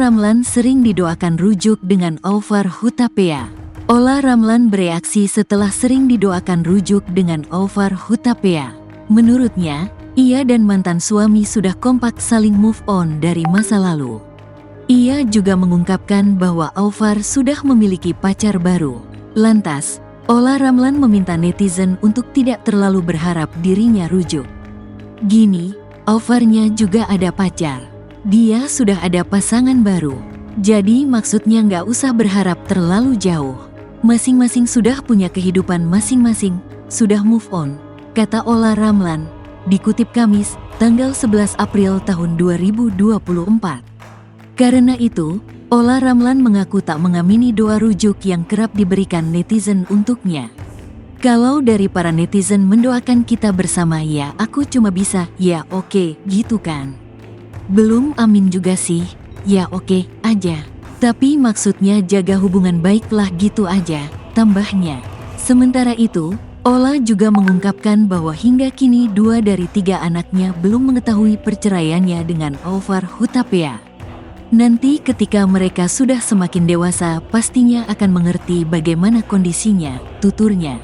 Ramlan sering didoakan rujuk dengan Alvar Hutapea. Ola Ramlan bereaksi setelah sering didoakan rujuk dengan Alvar Hutapea. Menurutnya, ia dan mantan suami sudah kompak saling move on dari masa lalu. Ia juga mengungkapkan bahwa Alvar sudah memiliki pacar baru. Lantas, Ola Ramlan meminta netizen untuk tidak terlalu berharap dirinya rujuk. Gini, Alvarnya juga ada pacar. Dia sudah ada pasangan baru. Jadi maksudnya nggak usah berharap terlalu jauh. Masing-masing sudah punya kehidupan masing-masing, sudah move on, kata Ola Ramlan. Dikutip Kamis, tanggal 11 April tahun 2024. Karena itu, Ola Ramlan mengaku tak mengamini doa rujuk yang kerap diberikan netizen untuknya. Kalau dari para netizen mendoakan kita bersama, ya aku cuma bisa, ya oke, gitu kan. Belum amin juga sih, ya oke aja. Tapi maksudnya jaga hubungan baiklah gitu aja, tambahnya. Sementara itu, Ola juga mengungkapkan bahwa hingga kini 2 dari 3 anaknya belum mengetahui perceraiannya dengan Alvar Hutapea. Nanti ketika mereka sudah semakin dewasa, pastinya akan mengerti bagaimana kondisinya, tuturnya.